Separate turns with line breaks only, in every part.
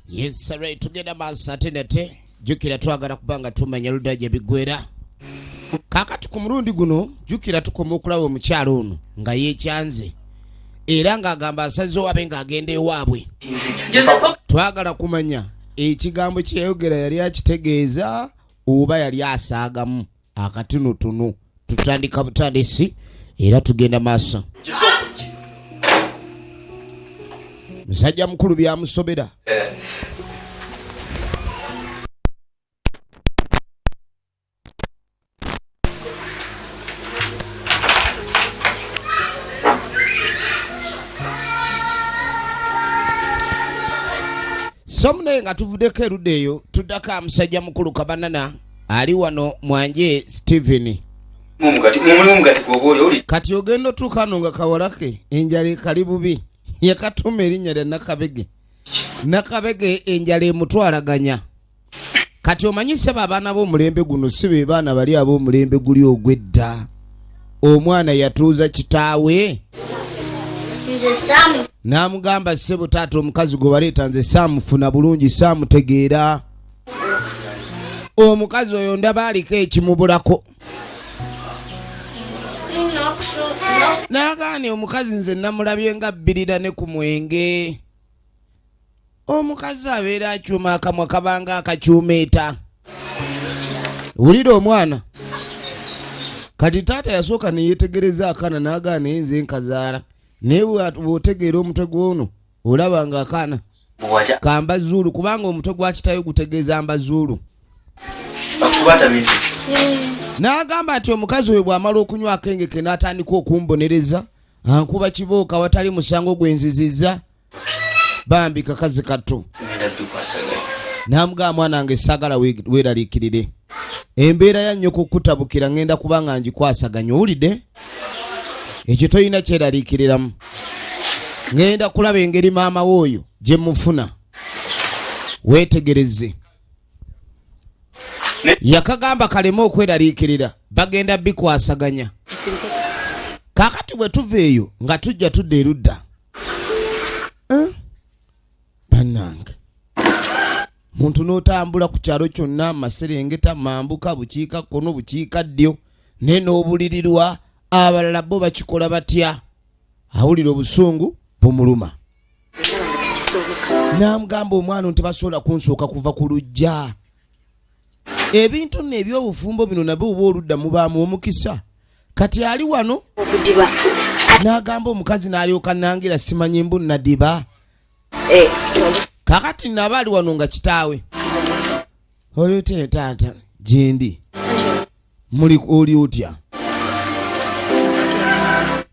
Yes, right. Tugenda masatenete. Jukira twagala kubanga tumanya ludaje bigwera. Kakati ku mulundi guno jukira tukoma okulaba omukyalo ono nga yekyanze. Era nga agamba asaze wabe nga agenda ewaabwe. Twagala kumanya ekigambo kyeyogera yali akitegeeza oba yali asaagamu akatonotono. Tutandika butandisi era tugenda maaso. Musajja mukulu byamusobera. Somne nga tuvudeko erudeyo tuddaka musajja mukulu Kabanana ali wano mwanje Steven. Kati ogendo tukano nga kawalake enjale kali bubi yakatuma erinnya lya Nakabege. Nakabege enjale mutwalaganya. Kati omanyise babaana b'omulembe guno si be baana bali ab'omulembe guli ogwedda. Omwana yatuuza kitaawe nze Samu namugamba ssebo taata omukazi gwe baleeta nze saamufuna bulungi saamutegeera. Omukazi oyo ndaba aliko ekimubulako. Nagaani omukazi nze namulabye nga bbirira ne ku mwenge. Omukazi abeera akyuma akamwa kabanga akakyumeeta. Wulira omwana. Kati taata yasooka ne yeetegereza akaana n'agaana nze nkazaala. Naye bw'otegeera omutwe gw'ono olaba nga akaana kamba Zulu kubanga omutwe gwa kitayo gutegeeza Ambazuulu. N'agamba ati omukazi we bw'amala okunywa akenge ke n'atandika okumbonereza ankuba kibooka watali musango gwenzizizza bambi kakazi katto. N'amugamba mwana wange saagala weeraliikirire. Embeera ya nnyoko okukutabukira ngenda kubanga ngikwasaganya owulidde? Ekyo toyina kyeraliikiriramu. Ngenda kulaba engeri maama w'oyo gye mufuna. Weetegereze. Yakagamba kalema okweraliikirira bagenda bikwasaganya. Kakati bwe tuva eyo nga tujja tudda erudda. Bannange muntu n'otambula ku kyalo kyonna Maserengeta, Mambuka, bukiika kkono, bukiika ddyo naye n'obulirirwa abalala bo bakikola batya? Awulira obusungu bumuluma. Namugamba omwana tebasobola kunsooka kuva ku lujja. Ebintu n'ebyobufumbo bino nabyo oba oludda mubaamu omukisa. Kati ali wano n'agamba omukazi n'alyoka nangira simanyi mbu nadiba. Kakati naba ali wano nga kitaawe. Olyote taata gyendi muli oli otya?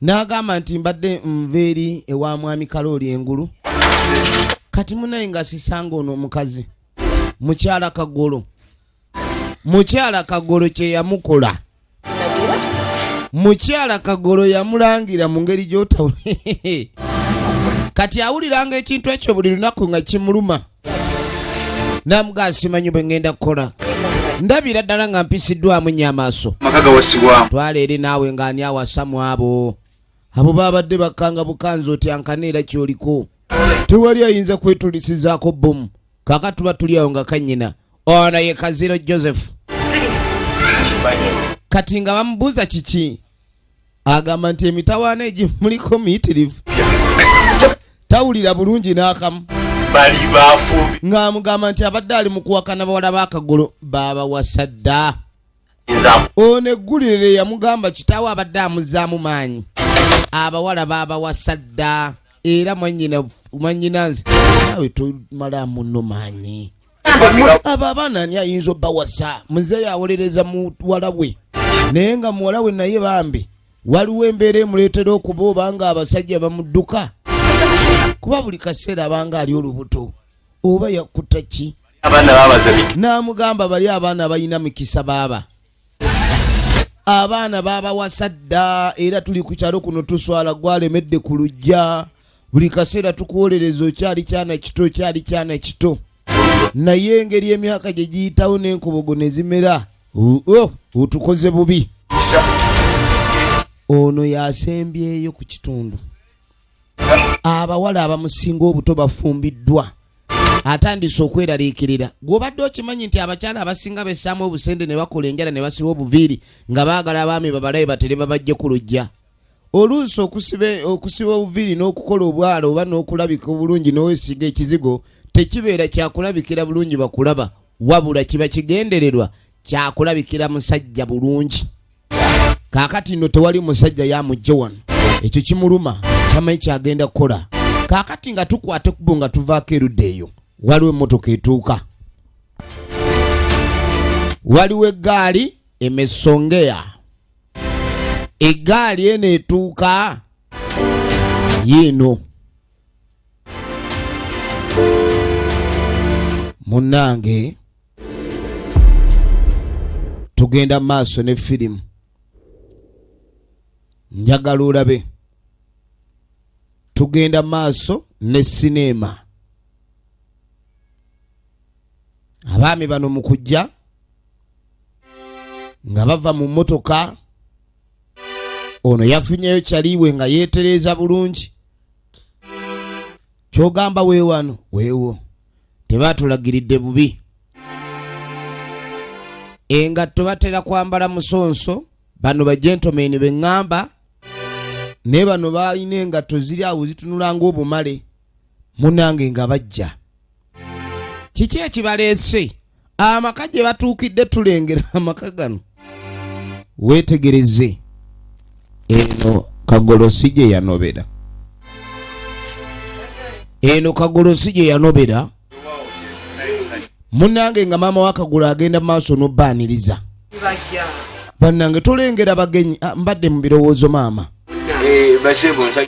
N'agamba nti mbadde nveeri ewa mwami Kalooli engulu. Kati munaye nga sisanga ono omukazi mukyala Kagolo. Mukyala Kagolo kye yamukola. Mukyala Kagolo yamulangira mu ngeri gy'otawulira. Kati awuliranga ekintu ekyo buli lunaku nga kimuluma. Namugamba simanyi bwe ngenda kukola. Ndabira ddala nga mpisiddwamu nnyo amaaso. Twala eri naawe ng'ani awasamu abo. Abo babadde bakanga bukanzi oti ankaneera kyoliko. Tewali ayinza kwetulisizaako bomu. Kaka tuba tuli awo nga kannyina. Ono ye Kaziro Joseph. Kati nga bamubuuza kiki? Agamba nti emitawaana egimuliko miyitirivu. Tawulira bulungi n'akamu.
Bali baafubi.
Ng'amugamba nti abadde ali mu kuwakana bawala ba Kagolo baabawasa dda. Ono eggulire yamugamba kitaawe abadde amuzzaamu maanyi. Abawala baabawasa dda. Era mwannyinanze nawe tomala muno maanyi. Abo abaana ani ayinza obbawasa? Muzeeyi awolereza muwala we. Naye nga muwala we naye bambi waliwo embeera emuleetera okuba obanga abasajja bamudduka. Kuba buli kaseera abanga ali olubuto oba yakutta ki? N'amugamba bali abaana balina mikisa baaba. Abaana baabawasa dda era tuli ku kyalo kuno tuswala gwalemedde ku lujja. Buli kaseera tukuwolereza okyali kyana kito kyali kyana kito. Naye engeri emyaka gye giyitawo n'enkobogo ne zimera otukoze bubi. Ono yasembyeyo ku kitundu. Abawala abamusinga obuto bafumbiddwa. atandise okweraliikirira. Gw'obadde okimanyi nti abakyala abasinga bessaamu obusende ne bakola enjala ne basiba obuviiri nga baagala abaami babalabe batere babajje ku lujja. Oluusi okusiba obuviiri n'okukola obwala oba n'okulabika obulungi n'oweesiga ekizigo tekibeera kyakulabikira bulungi bakulaba, wabula kiba kigendererwa kyakulabikira musajja bulungi. Kaakati nno tewali musajja yamujja wano, ekyo kimuluma tamanyi kyagenda kukola. Kaakati nga tukwate kubo nga tuvaako erudda eyo, waliwo emmotoka etuuka, waliwo eggaali emesongeya. Eggaali eno etuuka yiino. Munnange tugenda maaso ne firimu, njagala olabe. Tugenda maaso ne sinema. Abaami bano mu kujja nga bava mu mmotoka, ono yafunyeyo kyaliwe nga yeetereza bulungi. Kyogamba weewano weewo, tebaatulagiridde bubi. Engatto batera kwambala musonso, bano bagentomeni be ŋŋamba, ne bano balina engatto ziri awo zitunula ng'obumale. Munnange nga bajja. Kiki ekibaleese? Amaka gye batuukidde tulengera amaka gano. Weetegereze. Eno Kagolosi gye yanobera. Eno Kagolosi gye yanobera. Munnange nga maama wa Kagolo agenda maaso n'obbaaniriza. Bannange tulengera bagenyi. Mbadde mu birowoozo maama.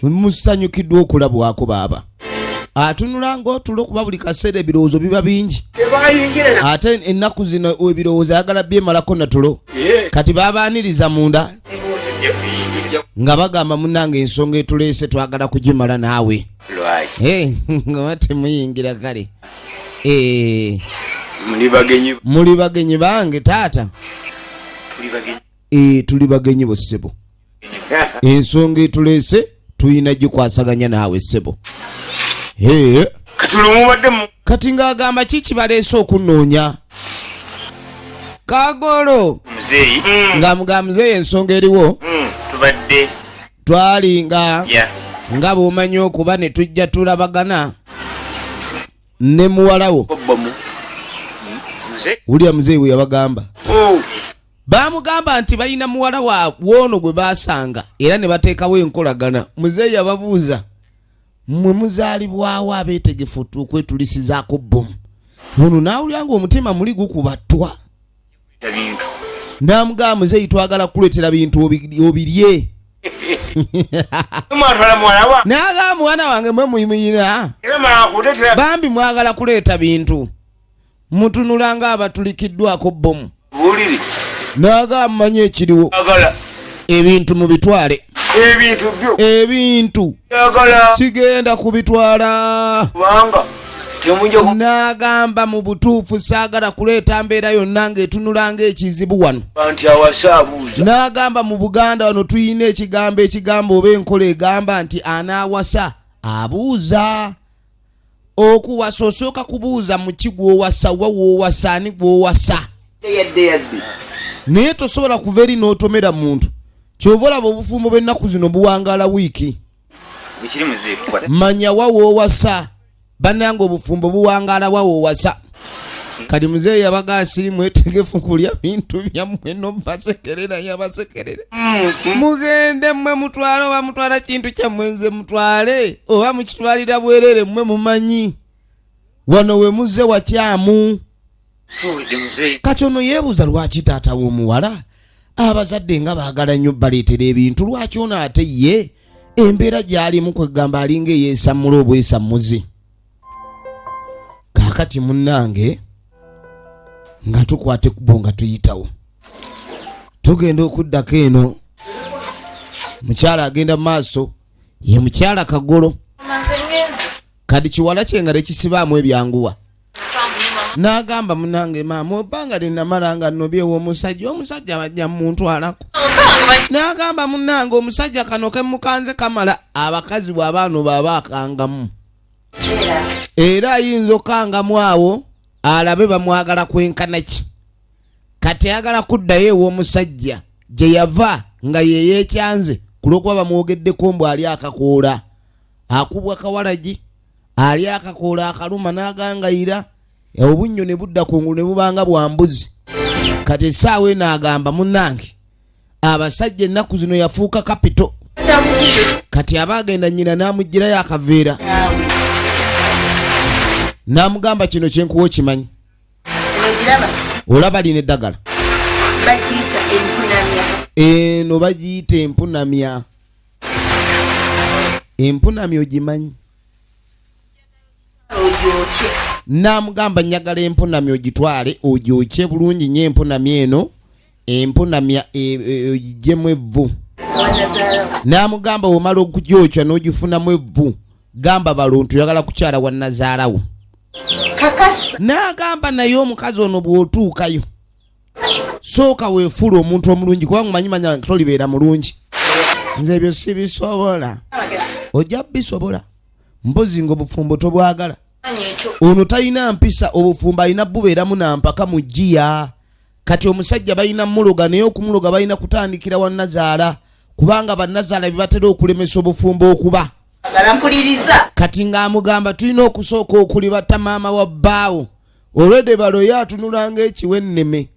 Musanyukiddwa okulabwako baaba. Atunula ng'otula okuba buli kaseera ebirowoozo biba bingi. Ate ennaku zino ebirowoozo ayagala byemalako natulo. Kati baabaaniriza munda nga bagamba munnange ensonga etuleese twagala kugimala naawe. Nga temuyingira kale. Muli bagenyi bange taata. Tuli bagenyi bo ssebo. Ensonga etuleese tuyina gikwasaganya naawe ssebo. Kati ng'agamba kiki baleese okunnoonya? Kagolo ng'amugamba muzeeyi ensonga eriwo. Twali nga bw'omanyi okuba ne tujja tulabagana ne muwalawo. Wulya muzeeyi bwe yabagamba. Baamugamba nti balina muwala woono gwe baasanga era ne bateekawo enkolagana. Muzeeyi yababuuza, mmwe muzaalibwawo abeetegefu okwetulisizaako bbomu? Ono naawulira ng'omutima muli gukubattwa. N'amugamba muzeeyi twagala kuleetera bintu obirye. N'agamba mwana wange mwe muyina bambi mwagala kuleeta bintu mutunula nga abatulikiddwako bbomu. N'agamba mmanyi ekiriwo ebintu mubitwale. Ebintu sigenda kubitwala. N'agamba mu butuufu saagala kuleeta mbeera yonna ng'etunula ng'ekizibu wano. N'agamba mu Buganda wano tuyina ekigambo oba enkola egamba nti anaawasa abuuza. Okuwasa osooka kubuuza mu ki gw'owasa, wa w'owasa, ani gw'owasa. Naye tosobola kuva eri n'otomera muntu. Kyova olaba obufumbo bw'ennaku zino buwangaala wiiki. Manya wa w'owasa. Bannange obufumbo buwangaala wa w'owasa. Kati muzeeyi yabaga asiri mwetegefu kulya bintu byammwe n'obasekerera yabasekerera. Mugende mmwe mutwale oba mutwala kintu kyammwe nze mutwale oba mukitwalira bwerere mmwe mumanyi. Wano we muzze wakyamu. Kati ono yeebuuza lwaki taata w'omuwala abazadde nga baagala nnyo baleetera ebintu, lwaki ono ate ye embeera gy'alimu kwegamba alinga eyeesammula obwesammuzi. Kaakati munnange nga tukwate kubo nga tuyitawo tugenda okuddako eno. Mukyala agenda maaso ye mukyala Kagolo. Kati kiwala kye nga tekisibaamu ebyanguwa. N'agamba munnange maama obbanga linnamala nga nnobyewo omusajja bajja muntwalako. N'agamba munnange omusajja kano ke mukanze kamala abakazi bw'abaano baba akangamu. era ayinza okangamu awo alabe bamwagala kwenkana ki. Kati ayagala kuddayo ew'omusajja gye yava nga ye yeekyanze kulwokuba bamwogeddeko mbu ali akakoola. Akubwa kawalagi ali akakoola akaluma n'agangayira obunnyo ne budda kungulu ne bubanga bwa mbuzi. Kati essaawa eno agamba munnange abasajja ennaku zino yafuuka kapito. Kati abaagenda nnyina n'amugirayo akaveera n'amugamba kino kyenkuwa okimanyi. Olaba lino eddagala eno bagiyita empunamya. Empunamya ogimanyi? N'amugamba njagala empunamya ogitwale ogyokye bulungi nnyo empunamya eno. Empunamya ogigyemu evvu. N'amugamba omala okugyokya n'ogifunamu evvu gamba balontu oyagala kukyala wa Nazaalawo. N'agamba naye omukazi ono bw'otuukayo sooka weefuula omuntu omulungi kubanga manya tolibeera mulungi. Nze ebyo sibisobola. Ojja bisobola mpozi ng'obufumbo tobwagala. Ono talina mpisa obufumbo alina bubeeramu nampaka mu jjiya. Kati omusajja balina muloga naye okumuloga balina kutandikira wa Nazaala kubanga bannazaala bye batera okulemesa obufumbo okuba. Kati ng'amugamba tulina okusooka okulibata maama wa bbaawo olwedde balo yatunula ng'ekiwenneme.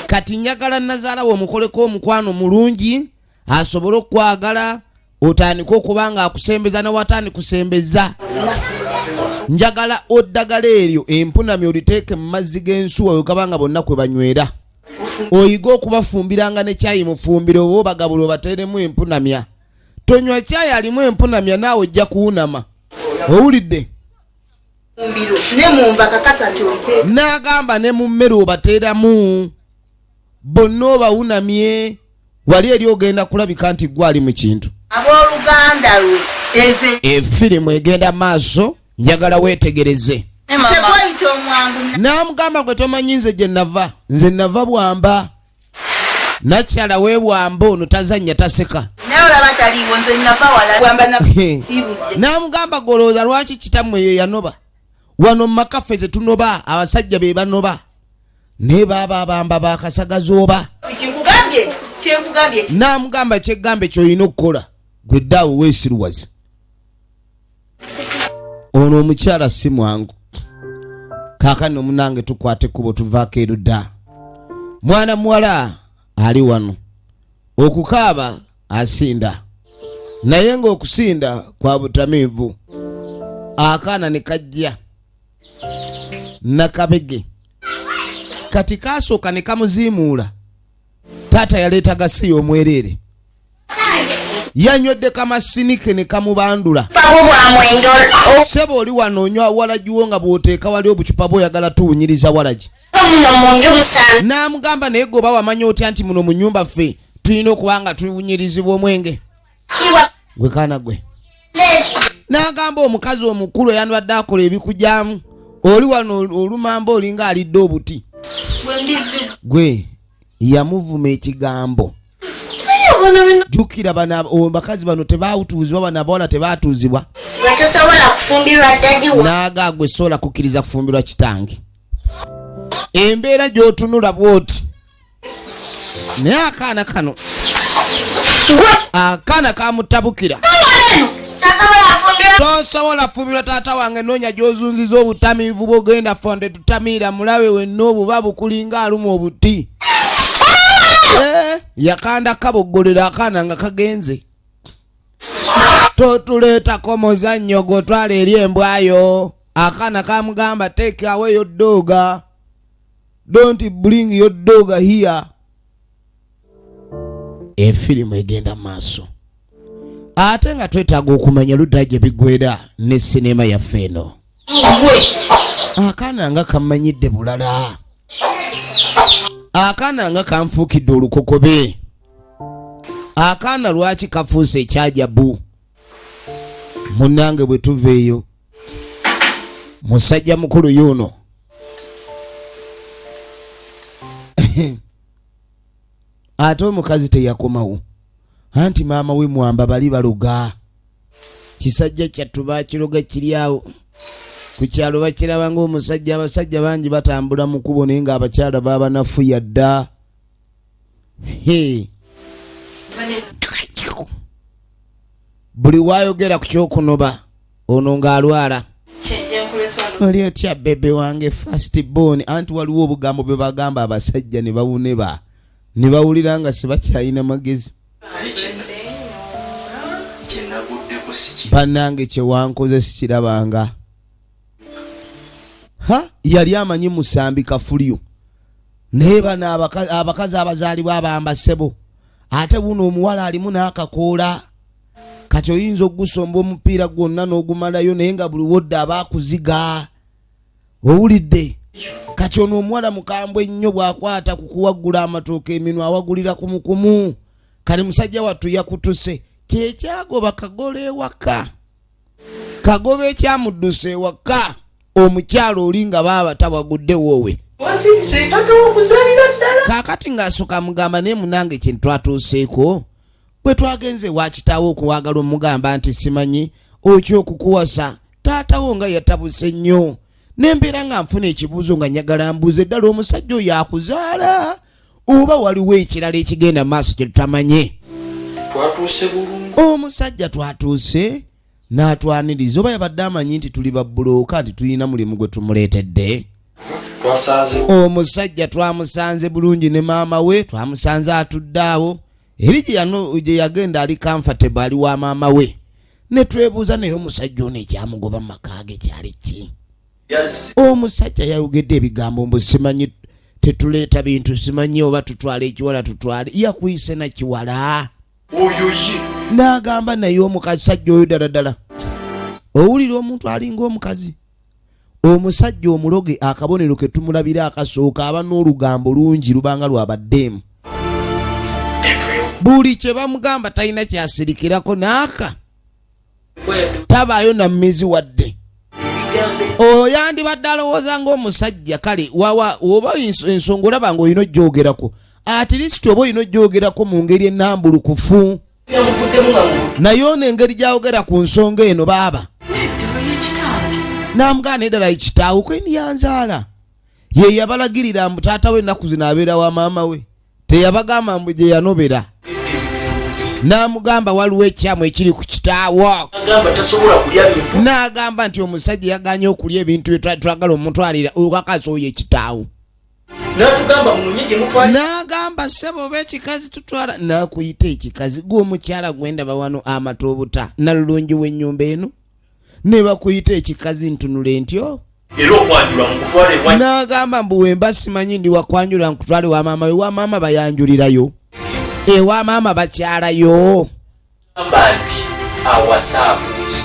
Kati njagala Nazaalawo omukoleko omukwano mulungi asobole okwagala otandika okuba nga akusembeza nawatandi kusembeza. Njagala oddagala eryo empunamya oliteeke mu mazzi g'ensuwa wekabanga bonna kwe banywera. Oyiga okubafumbiranga ne kyayi mufumbiro oba obagabula obateeremu empunamya. Tonywa kyayi alimu empunamya naawe ojja kuwunama. Owulidde? N'agamba ne mu mmere obateeramu bonna obawunamye wali eri ogenda kulabika nti gwe ali mu kintu.
Abooluganda lwe
efirimu egenda maaso njagala weetegereze. N'amugamba gwe tomanyi nze gye nava. Nze nava Bwamba. Nakyala we Bwamba ono tazannya taseka. N'amugamba golooza lwaki kitammwe ye yanoba. Wano mu makaffe ze tunoba abasajja be banoba. Ne baba abamba bakasagazooba. N'amugamba kyeggambe ky'olina okukola gwe ddaawo weesiruwaze. Ono omukyala si mwangu. Kaakano omunange tukwate kubo tuvaako ero dda. Mwana muwala ali wano okukaaba asinda naye ng'okusinda kwa butamiivu. Akaana ne kajja nakabege kati kaasooka ne kamuziimuula. Taata yaleeta gasi omwereere yanywedde kamasinike ne kamubandula. Sebo oli wano onywa walagiwo nga bw'oteeka wali obucupa bw'oyagala tuwunyiriza walagi. N'amugamba naye gwe oba wamanya otya nti muno mu nnyumba ffe tulina okuba nga tuwunyirizibwa omwenge gwe kaana gwe. N'agamba omukazi omukulu eyandibadde akola ebikujyamu oli wano olumamba olinga alidde obuti. Gwe yamuvuma ekigambo. Jukira bakazi bano tebaawutuuzibwa bano abawala tebaatuuzibwa. Naaga gwe sola kukkiriza kufumbirwa kitange. Embeera gy'otunula bw'oti. Naye akaana kano akaana kamutabukira. Tosobola fumbirwa taata wange noonya gy'ozunziza obutamiivu bw'ogenda fonde tutamiira mulabe wenna obuba bukulinga aluma obuti. Yakanda kaboggolera akaana nga kagenze. Totuleetako muzannyo gw'otwala eri embwayo. Akaana kamugamba take away your dog. Don't bring your dog here. Efirimu egenda maaso. Ate nga twetaaga okumanya ludda gye bigwera ne sinema yaffe eno. Akaana nga kamanyidde bulala. Akaana nga kanfuukidde olukokobe. Akaana lwaki kafuuse ekyajabu. Munnange bwe tuveeyo musajja mukulu yuno ate omukazi teyakomawo anti maama we Mwamba bali baluga. Kisajja kyattu baakiroga kiri awo ku kyalo bakiraba ng'omusajja abasajja bangi batambula mu kkubo naye ng'abakyala baba nafuya dda. Buli waayogera ku kyokunoba ono ng'alwala. Oli otya bebe wange first born anti waliwo obugambo bwe bagamba abasajja ne bawuneba ne bawulira nga sibakyalina magezi. Bannange kye wankoze sikirabanga. Yali amanyi musambi kafulyo naye bano abakazi abazaalibwa abamba ssebo ate buno omuwala alimu n'akakoola kati oyinza okugusomba omupiira gwonna n'ogumalayo naye nga buli wodde abaakuziga. Owulidde kati ono omuwala mukambwe ennyo bw'akwata ku kuwaggula amatooke eminwa awagulira kumukumu. Kati musajja wattu yakutuse kyekyagoba kagola ewaka kagoba ekyamudduse ewaka omukyalo oli nga baaba tabagudde woowe. Kaakati ng'asooka mugamba naye munange kye twatuuseeko bwe twagenze wakitaawo okuwagala omugamba nti simanyi okyokukuwasa taatawo nga yatabuse nnyo nembeera nga nfuna ekibuuzo nga njagala mbuuze ddala omusajja oyo akuzaala oba waliwo ekirala ekigenda maaso kye tutamanye. Omusajja twatuuse n'atwaniriza oba yabadde amanyi nti tuli babbulooka nti tulina mulimu gwe tumuleetedde. Omusajja twamusanze bulungi ne maama we twamusanze atudde awo eri gye yagenda ali comfortable ali wa maama we ne twebuuza naye omusajja ono ekyamugoba mu maka ge kyali ki. Omusajja yayogedde ebigambo mbu simanyi tetuleeta bintu simanyi oba tutwala ekiwala tutwale yakuyise na kiwala. N'agamba naye omukazi sajja oyo ddala owulira omuntu alinga omukazi. Omusajja omuloge akabonero ke tumulabira akasooka aba n'olugambo lungi lubanga lwabaddeemu. Buli kye bamugamba talina kyasirikirako n'aka tabaayo na mmizi wadde. Oyandibadde alowooza ng'omusajja kale wawa oba ensonga olaba ng'olina ogyogerako at least oba olina ogyogerako mu ngeri ennambulukufu. Naye ono engeri gy'ayogera ku nsonga eno baaba n'amugana eddala ekitaawo kwe yanzaala ye yabalagirira mbu taata we ennaku zino abeera wa maama we teyabagamba mbu gye yanobera. N'amugamba waliwo ekyamu ekiri ku kitaawo n'agamba nti omusajja yaganye okulya ebintu bye twagala omutwalira okakasi oyo ekitaawo. N'agamba ssebo oba ekikazi tutwala n'akuyita ekikazi gw'omukyala gwendaba wano amata obuta nalulungi w'ennyumba eno ne bakuyita ekikazi ntunule ntyo. N'agamba mbu wemba simanyi ndi wakwanjula nkutwale wa maama we wa maama bayanjulirayo ewa maama bakyalayo.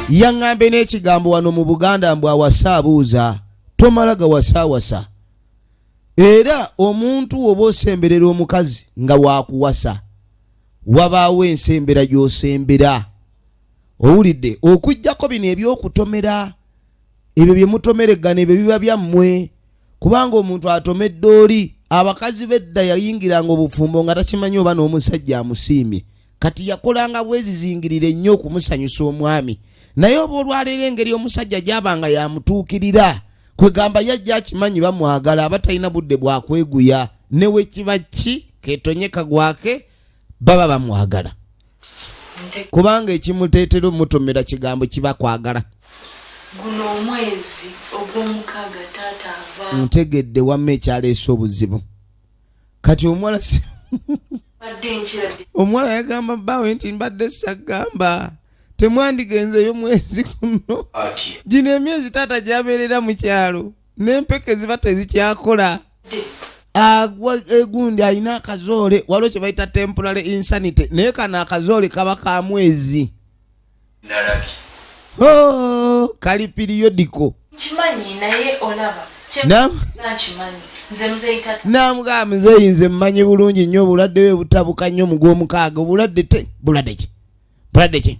Yaŋŋambe n'ekigambo wano mu Buganda mbu awasaabuuza tomala gawasaawasa. Era omuntu oba osemberera omukazi nga waakuwasa wabaawo ensembera gy'osembera. Owulidde okujjako bino ebyokutomera ebyo bye mutomeregana ebyo biba byammwe kubanga omuntu atomedde oli abakazi bedda yayingiranga obufumbo nga takimanyi oba n'omusajja amusiimye kati yakolanga bwezizingirire nnyo okumusanyusa omwami naye oba olwaleero engeri omusajja gy'abanga yamutuukirira kwegamba yajja akimanyi bamwagala abatalina budde bwakweguya ne we kiba ki ketonye kagwake baba bamwagala kubanga ekimuteetera omutomera kigambo kiba kwagala.
Guno omwezi ogw'omukaaga taata ava
ntegedde wamma ekyaleese obuzibu kati omwala yagamba bbaawe nti mbadde sagamba temwandigenzeyo mwezi guno gino emyezi taata gyabeerera mu kyalo n'empeke ziba tezikyakola. Agwa egundi alina akazoole waliwo kye bayita temporary insanity naye kano akazoole kaba ka mwezi. Kali periodico
kimanyi naye olaba nakimanyi nze muzeeyi tata
namugamba muzeeyi nze mmanyi bulungi nnyo obulwadde bwe butabuka nnyo mu gw'omukaaga bulwadde ki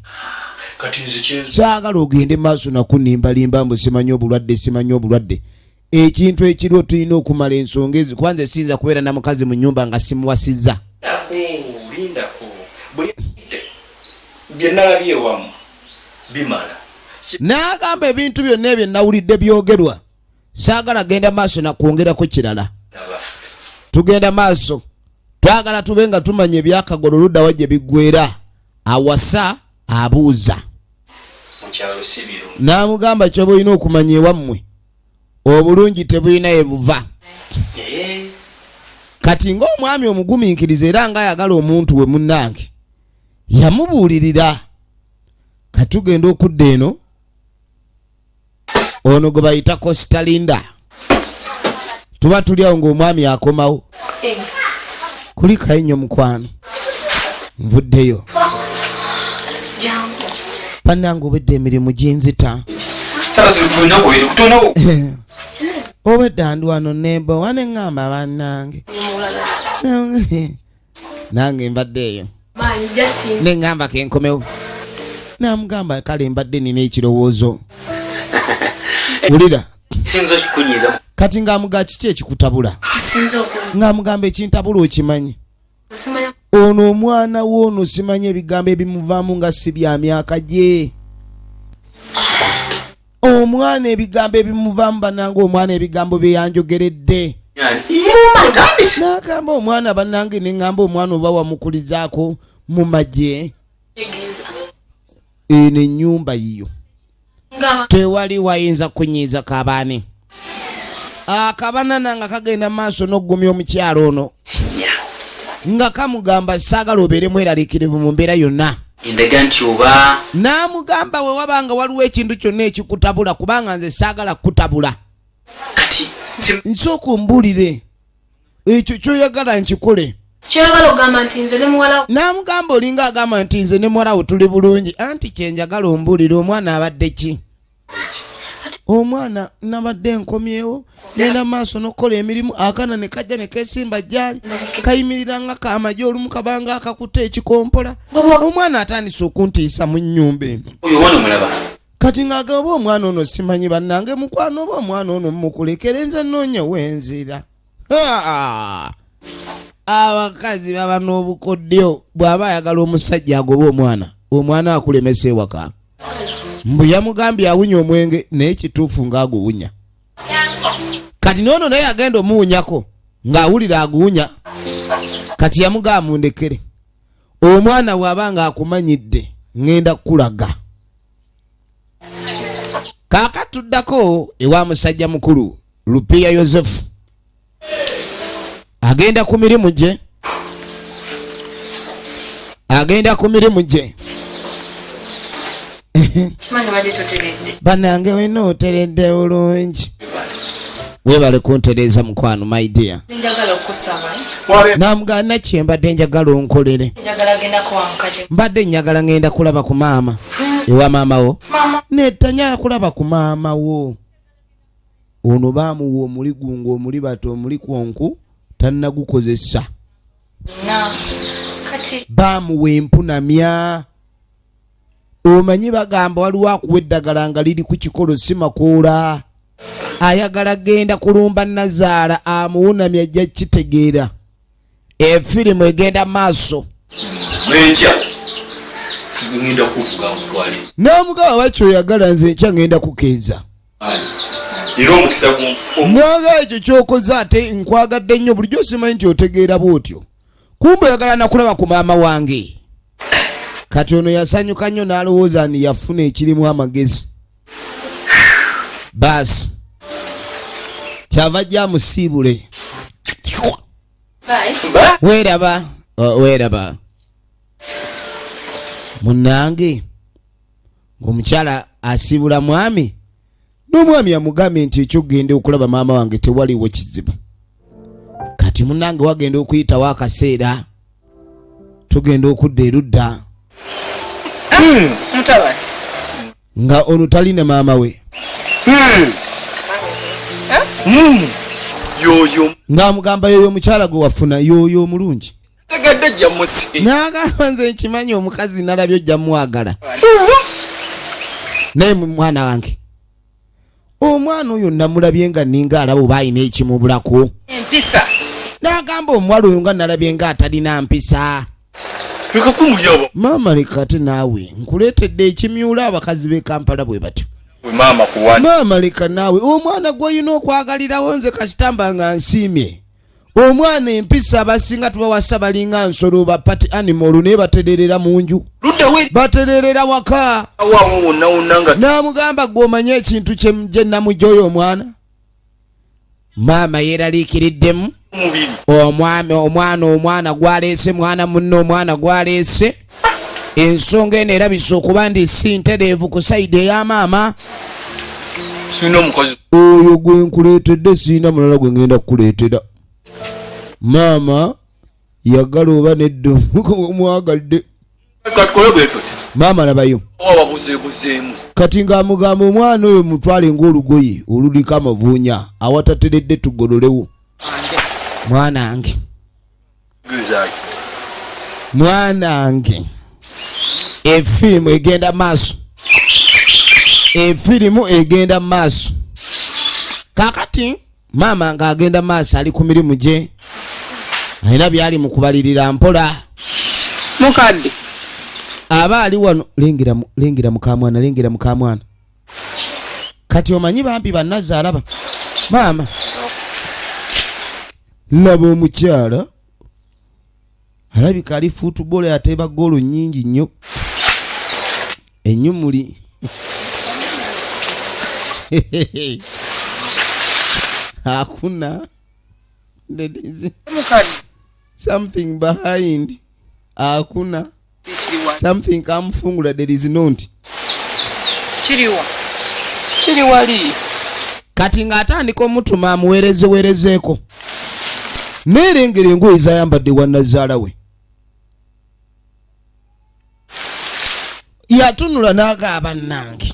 kati nze kyenze
saagala ogende maaso nakunimbalimba mbu simanyi obulwadde ekintu ekiriwo tulina okumala ensonga ezi kuba nze siyinza kubeera na mukazi mu nnyumba nga simuwasizza.
lindako bye nalabye wamu bimala
n'agamba ebintu byonna ebyo nawulidde byogerwa saagala genda maaso nakwongerako kirala. Tugenda maaso twagala tube nga tumanya ebyakagolo luddawa gye biggweera. Awasa abuuza n'amugamba kyoba olina okumanya ewammwe obulungi tebulina ebuva. Kati ng'omwami omugumiikiriza era ng'ayagala omuntu we munnange yamubuulirira. Katugenda okudda eno ono gwe bayita Costalinda tuba tuli awo ng'omwami akomawo. Kuli kayinyo mukwano nvuddeyo bannange obedde emirimu ginzita obedda ndi wano nemba wane ŋŋamba bannange nange mbadde eyo neŋŋamba kenkomewo namugamba kale mbadde nina ekirowoozo wulira kati ng'amuga kiki ekikutabula ng'amugamba ekintabula okimanyi ono omwana w'ono simanyi ebigambo ebimuvaamu nga si bya myaka gye. Omwana ebigambo ebimuvaamu bannange omwana ebigambo bye yanjogeredde. N'agamba omwana bannange neŋŋamba omwana oba wamukulizaako mu magye. Eno ennyumba yiyo tewali wayinza kunyiiza kabaani. Akabanana nga kagenda maaso n'oggumya omukyalo ono nga kamugamba saagala obeere mweraliikirivu mu mbeera yonna. N'amugamba we wabanga waliwo ekintu kyonna ekikutabula kubanga nze saagala kutabula nsooka ombuulire ekyo kyoyagala nkikole. N'amugamba olinga agamba nti nze ne muwala we tuli bulungi anti kyenjagala ombuulire omwana abadde ki? Omwana nabadde nkomyewo nenda maaso n'okukola emirimu akaana ne kajja ne keesimba gyali kayimirira nga kaamagye olumu kabanga akakuta ekikompola. Omwana atandise okuntiisa mu nnyumba eno. Kati ng'agamba omwana ono simanyi bannange mukwano oba omwana ono mukulekere nze nnoonya wenzira. Abakazi baba n'obukodyo bw'aba ayagala omusajja agoba omwana akulemesa ewaka. Mbu yamugambye awunya omwenge naye kituufu ng'aguwunya. Kati n'ono naye agenda omuwunyako ng'awulira aguwunya. Kati yamugamba mundekere omwana bw'aba nga akumanyidde ŋŋenda kukulaga. Kaakatuddako ewa musajja mukulu Lupiya Yozefu agenda ku mirimu gye. Bannange wena oteredde bulungi. Weebale kuntereeza mukwano my dear. Namugamba nakye mbadde njagala onkolere. Mbadde njagala ngenda kulaba ku maama ewa maama wo. Netanyala kulaba ku maama wo. Ono baamuwa omuli gungo omuli bato omuli kwonku tannagukozesa. Baamuwa empunamya. Omanyi bagamba waliwo akuwa eddagala nga liri ku kikolo si makoola. Ayagala genda kulumba Nazaala amuwunamya ajja kitegeera. Efirimu egenda maaso. N'amugamba bakyoyagala nze enkya ngenda kukeeza. Naga ekyo kyokoze ate nkwagadde nnyo bulijjo simanyi nti otegeera bw'otyo. Kumbe oyagala nakulaba ku maama wange. Kati ono yasanyuka nnyo n'alowooza nti yafuna ekirimu amagezi. Baasi kyava gyamusiibule. Weeraba munnange ng'omukyala asiibula mwami n'omwami yamugambye nti ekyogenda okulaba maama wange tewaliwo kizibu. Kati munnange wagenda okuyitawo akaseera tugenda okudda erudda nga ono talina maama we. Ng'amugamba yoyo omukyala gwe wafuna yoyo omulungi. N'agamba nze nkimanyi omukazi nalabye ojja mwagala. Naye mwana wange omwana oyo namulabye nga ninga alaba oba alina ekimubulako. N'agamba omuwala oyo nga nalabye nga atalina mpisa.
Leka kumuyaba.
Maama leka ate naawe nkuleetedde ekimyula abakazi b'e Kampala bwe batyo.
Maama kuwani.
Maama leka naawe omwana gw'olina okwagalirawo nze kasitamba nga nsiimye. Omwana empisa abasinga tubawasa balinga nsolo ba party animal naye batererera mu nju. Batererera waka. N'amugamba gw'omanye ekintu kye namugyoyo omwana. Maama yeeraliikiriddemu. Omwana gwaleese mwana munno omwana gwaleese. Ensonga eno erabise okuba ndi si ntereevu ku sayidi eya maama.
Sina omukazi.
Oyo gwe nkuleetedde siina mulala gwe ngenda kukuleetera. Maama yagala oba neddo omwagadde. Maama labayo. Kati ng'amugamba omwana oyo mutwale ng'olugoye oluliko amavuunya awatateredde tugololewo. Mwanange. Mwanange. Efirimu egenda maaso. Efirimu egenda maaso. Kakati maama ng'agenda maaso ali ku mirimu gye. Alina byali mu kubalirira mpola.
Mukadde.
Aba ali wano lengera mukamwana. Kati omanyi bambi bannaza alaba. Maama. Laba omukyala. Alabika ali football ateba golo nyingi nnyo. Ennyumuli. Hakuna. Something behind. Hakuna. Something kamfungula there is not. Chiriwali. Kati ng'atandika omutuma amuwerezeeko. Neerengera engoye zayambadde wannazaala we. Yatunula n'agamba nange.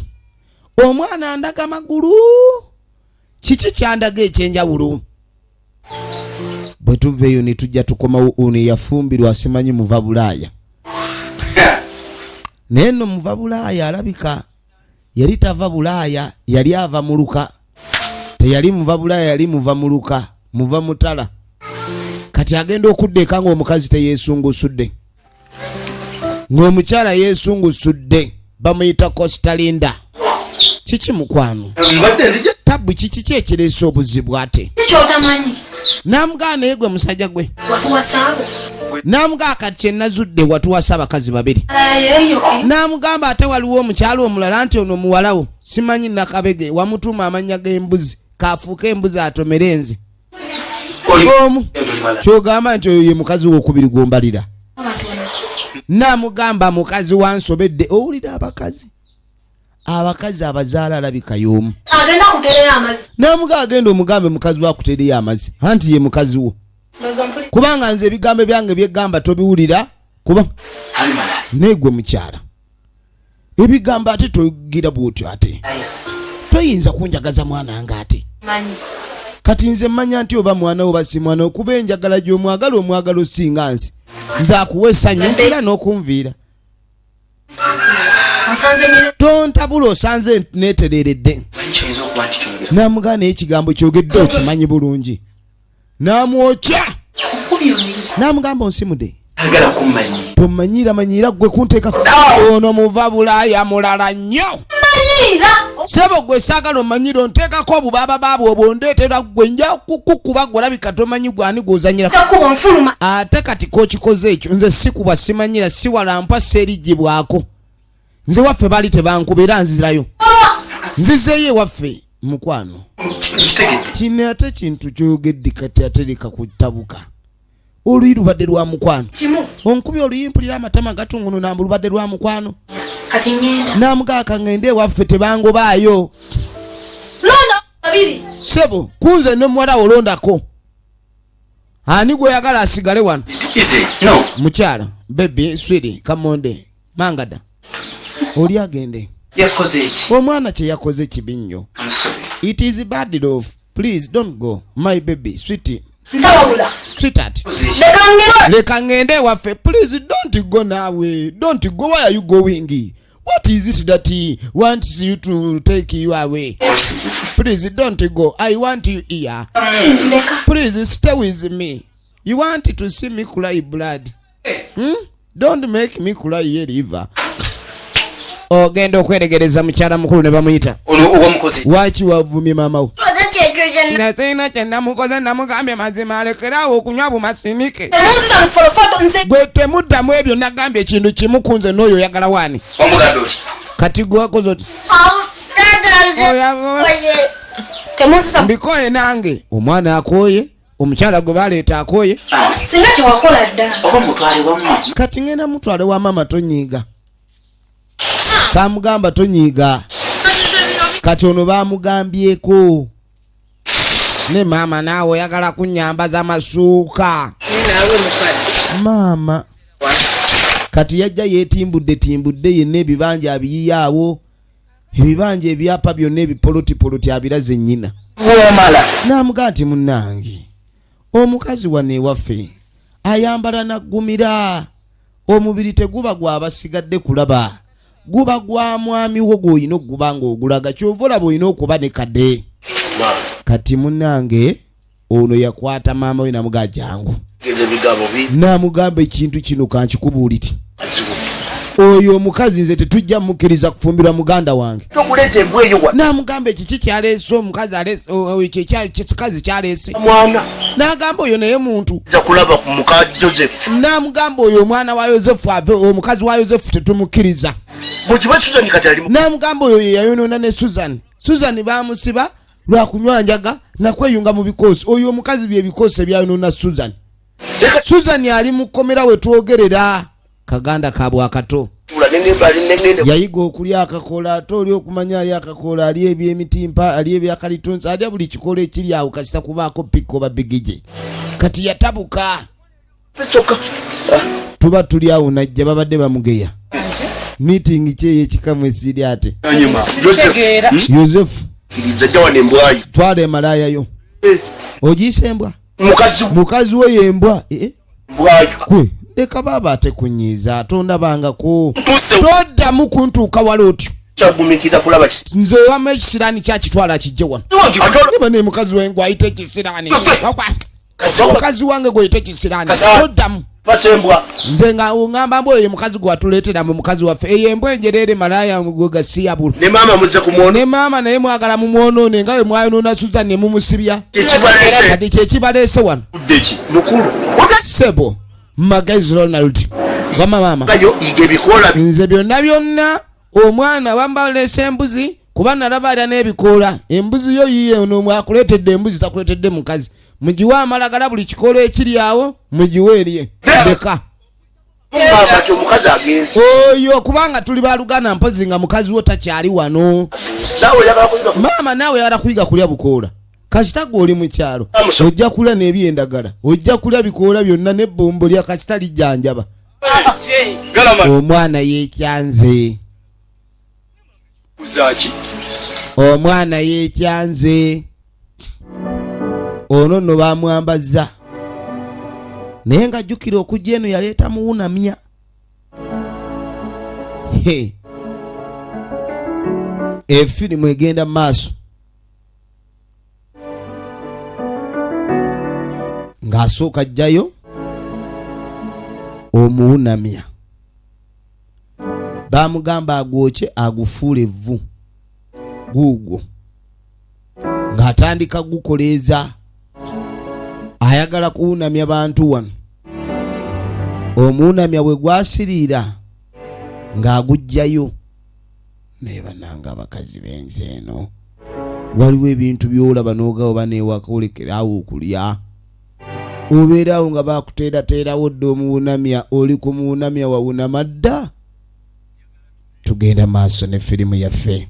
Omwana andaga magulu. Kiki kyandaga ekyenjawulo? Bwe tuveeyo ne tujja tukomawo ono yafumbirwa asimanyi muva Bulaaya. Naye nno muva Bulaaya alabika yali tava Bulaaya yali ava mu luka. Teyali muva Bulaaya yali muva mu luka. Muva mutala. Kati agenda okuddeeka ng'omukazi teyeesungusudde. Ng'omukyala yeesungusudde. Bamuyita Costalinda. Kiki mukwano? Tabu kiki ekireese obuzibu ate? Namugaa naye gwe musajja gwe. Namugaa kati kye nazudde watuwasa abakazi babiri. Namugamba ate waliwo omukyala omulala nti ono muwalawo. Simanyi Nakabege wamutuma amannya g'embuzi. Kaafuuka embuzi atomere enzi. Omu. Kyogamba nti oyo ye mukazi w'okubiri gwombalira. Namugamba mukazi wansobedde. Owulira abakazi. Abakazi abazaala alabika y'omu.
Agenda kutereya amazzi.
Namuga agenda omugambe mukazi wa kutereya amazzi. Anti ye mukazi wo. Kubanga nze ebigambo byange byegamba tobiwulira. Kuba negwe mukyala. Ebigambo ate toyigira bw'otyo ate. Toyinza kunjagaza mwana wange ate. Kati nze mmanya nti oba mwana oba si mwana okuba enjagala gy'omwagala omwagala osinga nsi. Nze akuwa essanyu era n'okunviira. Tontabula osanze neetereredde. Namugana ekigambo kyogedde okimanyi bulungi. Namwokya. Namugamba onsimude. Tomanyira gwe kunteeka. Ono muva Bulaaya mulala nnyo. Sebo gwe saagala omanyira onteekako obubaaba baabwe obwondeetera gwe nja kukukuba gwolabika tomanyi gwani gw'ozanyira. Ate kati kookikoze ekyo nze sikuba simanyira siwalampa seerijjibwako. Nze waffe bali tebankuba era nzizirayo. Nzizeeyo ewaffe mukwano. Kino ate kintu kyogedde kati atereka kutabuka. Oluyi lubadde lwa mukwano. Onkubi oluyimpulira amatama gatunguno nambu lubadde lwa mukwano.
Kati ngenda.
Namugaaka ngende ewaffe tebangobaayo.
Londa babiri.
Sebo kunze ne muwala olondako. Ani gwe yagala asigale wano?
No.
Mukyala, baby, sweetie, come on day. Mangada. Oli agende.
Yakoze ki?
Omwana kye yakoze kibi nnyo.
I'm sorry.
It is bad love. Please don't go. My baby, sweetie.
Ntababula.
Sweetheart.
Lekangero.
Leka ngende waffe. Please don't go nawe. Don't go. Why are you going? What is it that he wants you to take you away? Please don't go. I want you here. Please stay with me. You want to see me cry blood? Don't make me cry here river. Ogenda okweregereza mukyala mukulu ne bamuyita.
Owa mukozi.
Waki wavumye mama wo? Nasina kyenda mukoze namugambye mazima alekerawo okunywa bumasinike. Gwe temuddamu ebyo nagambye ekintu kimukunze n'oyo oyagala wani. Kati gwe wakoze oti. Mbikoye nange omwana akooye omukyala gwe baleeta akooye.
Singa kyewakola dda.
Oba mutwale wamma.
Kati ngenda mutwale wa mama tonyiiga. Kamugamba tonyiiga. Kati ono bamugambyeko. Ne mama naawe oyagala kunyambaza amasuuka. Mama. Kati yajja yeetimbudde yenna ebibanja abiyiyaawo. Ebibanja ebyapa byonna ebipoloti abiraze nnyina. Namugaa nti munnange. Omukazi wane ewaffe ayambala naggumira. Omubiri teguba gw'abasigadde kulaba. Guba gwa mwami wo gw'olina okuba ng'ogulaga. Kyova olaba olina okuba ne kadde. Kati munnange ono yakwata maama we namugaa jangu. Namugamba ekintu kino kankikubuuliti. Oyo omukazi nze tetujja mukkiriza kufumbirwa muganda wange. Namugamba ekiki kyaleese omukazi aleese ekikazi kyaleese. N'agamba oyo naye muntu.
Kulaba ku muka Joseph.
Namugamba oyo omwana wa Yosefu ave omukazi wa Yosefu tetumukkiriza.
Mukiba Susan kati ali.
Namugamba oyo yayonoona ne Susan. Susan baamusiba lwa kunywa njaga nakweyunga mu bikoosi. Oyo omukazi bye bikoosi ebyayonoona Susan. Susan ali mu kkomera we twogerera. Kaganda kabwa akato. Yayiga okulya akakola ate oli okumanya ali akakola ali ebyemitimpa ali ebyakalitunsi ali buli kikola ekiri awo kasita kubaako pikko babigije. Kati yatabuka. Tuba tuli awo najja babadde bamugeya. Meeting kye ekikamu esiri ate. Yosefu. Twale malaya yo. Ogiise embwa. Mukazi we yembwa. Kwe. Leka baba ate kunyiza atonda bangako. Toddamu kuntuuka wala otyo. Nze wama ekisiraani kyakitwala kijje wano. Niba ne mukazi we gwayita ekisiraani. Mukazi wange gwayita ekisiraani. Toddamu. Nze nga ungamba mbu oyo mukazi gwe watuleetera mu mukazi waffe. Eyo embwa enjereere malaya gwe gasiyabula.
Ne maama muzze kumwono.
Ne maama naye mwagala mumwonoone nga we mwayonoona Susan ne mumusibya. Kati kyekibaleese wano.
Mukulu.
Sebo. Magezi Ronald. Wama mama.
Kayo ige bikola.
Nze byonna omwana wambalese embuzi kuba nalaba alya n'ebikoola. Embuzi yo yiye ono mwakuleetedde embuzi takuleetedde mukazi. Mugiwa amalagala buli kikola ekiri awo mugiwe eriye. Leka.
Mama kyo mukazi agenze.
Oyo kubanga tuli balugana mpozi nga mukazi wo takyali wano.
Nawe yagala kuyiga.
Mama nawe yagala kuyiga kulya bukoola. Kasita goli mu kyalo ojja kulya n'ebyendagala ojja kulya bikoola byonna n'ebbombo lya kasita lijjanjaba. Omwana yeekyanze. Omwana yeekyanze. Ono nno baamwambazza naye ng'ajjukira okujja eno yaleeta muwunamya. Efirimu egenda mu maaso. Ng'asooka ajjayo omuwunamya. Baamugamba agwokye agufuule evvu. Guugwo. Ng'atandika gukoleeza. Ayagala kuwunamya bantu wano. Omuwunamya bwe gwasiriira ng'agujjayo. Naye bannange abakazi b'ensi eno. Waliwo ebintu by'olaba n'ogaba n'ewaka olekeraawo okulya. Obeerawo nga bakuteerateerawo dda omuwunamya oli ku muwunamya wawunama dda. Tugenda maaso ne firimu yaffe.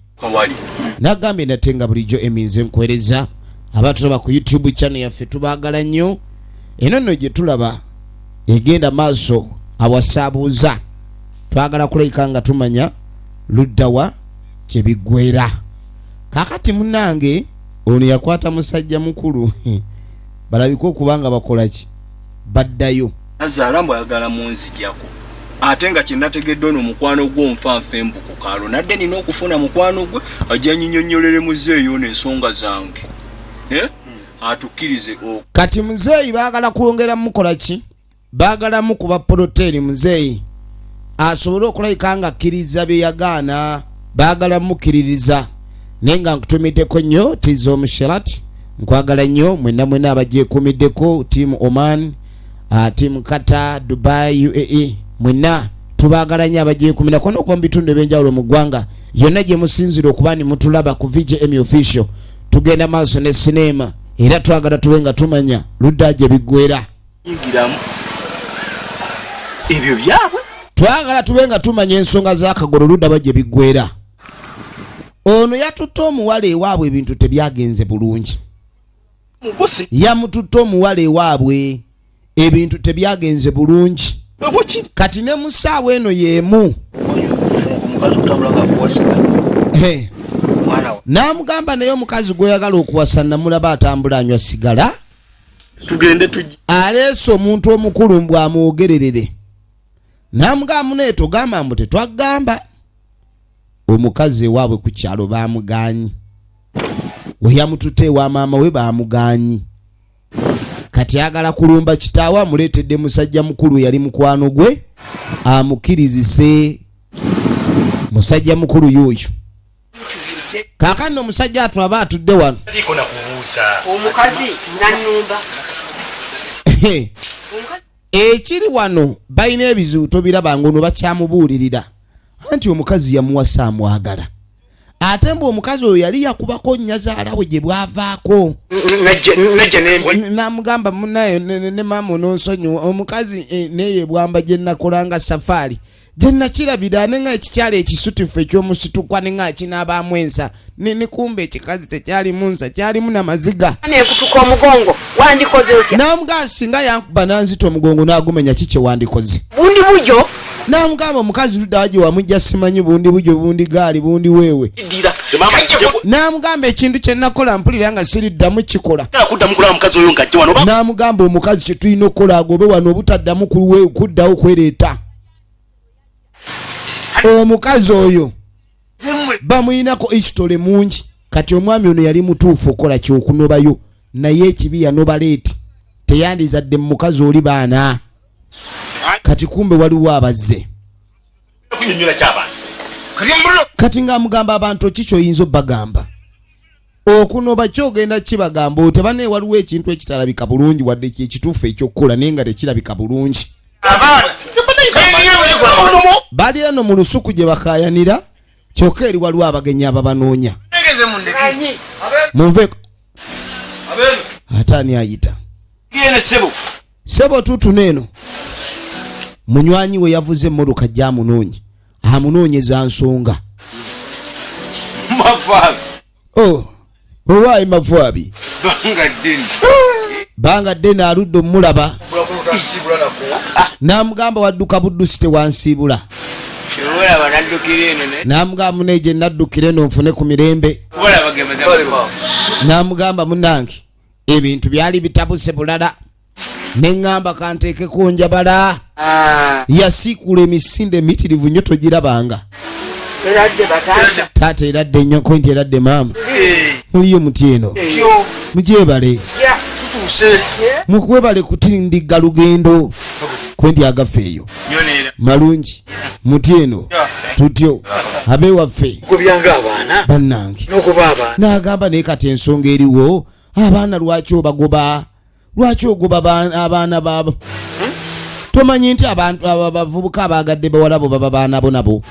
Nagambye nate nga bulijjo eminze nkwereza abatulaba ku YouTube channel yaffe tubaagala nnyo. Eno nno gye tulaba egenda maaso awasaabuuza. Twagala kulabika nga tumanya luddawa gye biggweera. Kaakati munnange ono yakwata musajja mukulu. Balabika okubanga bakola ki baddayo.
Azaalambo ayagala munzigyako. Ate nga kinategedde ono mukwano gw'onfanfa embuku kaalo nadde nina okufuna mukwano gwe ajja nyinyonnyolere muzeeyo n'ensonga zange. Atukkirize
kati muzeeyi baagala kwongera mukola ki? Baagala mukuba poloteri muzeeyi asobole okulabika nga akkiriza bye yagaana baagala mukiririza naye nga nkutumiddeko nnyo tiza omusherati nkwagala nnyo mwena abagyekuumiddeko tiimu Oman tiimu Qatar Dubai UAE mwena tubaagala nnyo abagyekuumirako n'okuva mu bitundu ebyenjawulo mu ggwanga yonna gye musinzira okuba ni mutulaba ku VJM official tugenda maaso ne sinema era twagala tube nga tumanya ludda gye biggwera
yingiramu ebyo byabwe
twagala tube nga tumanya ensonga z'akagolo ludda bagye biggwera ono yatutte omuwala ewaabwe ebintu tebyagenze bulungi yamututte omuwala ewaabwe ebintu tebyagenze bulungi kati ne mu ssaawa eno y'emu n'amugamba naye omukazi gw'oyagala okuwasa namulaba atambula anywa sigala
tugende tujje
aleese omuntu omukulu mbw amwogererere n'amugamba munaye togamba mbu tetwagamba omukazi ewaabwe ku kyalo baamugaanyi we yamututte ewa maama we baamugaanyi kati ayagala kulumba kitaawe amuleetedde musajja mukulu yali mukwano gwe amukirizise musajja mukulu y'oyo kaakano omusajja atulaba atudde wano
omukazi nannumba
ekiri wano balina ebizibu tobiraba ngono bakyamubuulirira anti omukazi yamuwasa amwagala ate mbu omukazi oyo yali yakubako nnyazaala we gye bwavaako namugamba munayo ne maama ononsonyiwa omukazi neye bwamba gye nakolanga safaari gye nakirabira ne nga ekikyalo ekisutifu eky'omusitukwa ne nga kinaabaamu ensa ne kumba ekikazi tekyalimu nsa kyalimu namaziga
nekutuka omugongo wandikoze otya
namugamba singa yankuba nanzita omugongo n'agumenya ki kye wandikoze
bundi bujo
namugamba omukazi ludda wagye wamujja simanyi bundi bujo bundi gaali bundi weewe namugamba ekintu kye nakola mpulira nga siriddamu kikola namugamba omukazi kye tulina okukola agobe wano obutaddamu kuddawo kwereeta omukazi oyo bamuyinako ekitole mungi kati omwami ono yali mutuufu okola kyokunobayo naye ekibi yanoba leeti teyandizadde mu mukazi oli baana kati kumbe waliwo abazze kati ng'amugamba abantu ki kyoyinza obbagamba okunoba kyogenda kibagamba otebane waliwo ekintu ekitalabika bulungi wadde kyekituufu ekyokukola naye nga tekirabika bulungi bali eno mu lusuku gye bakayanira kyokka eri waliwo abagenyi ababanoonya munveeko ate ani ayita sebo tutuna eno munywanyi we yavuze emmotoka gy'amunoonya amunoonyeza nsonga owaayi mafaabi banga ddene aludde omulaba n'amugamba wadduka buddusi tewansiibula n'amugamba munaye gye naddukira eno nfune ku mirembe n'amugamba munange ebintu byali bitabuse bulala neŋŋamba kanteekeko njabala yasiikula emisinde emitirivu nnyo togirabanga taata eradde nnyo ko nti eradde maama muliyo muti eno mugyebale mukwebale kutindiga lugendo kwendi agafeeyo malungi muti eno tutyo abewaffe bannange n'agamba naye kati ensonga eriwo abaana lwaki obagoba lwaki ogoba abaana baabo tomanyi nti abantu abavubuka abaagadde bawala bo baba baana bo nabo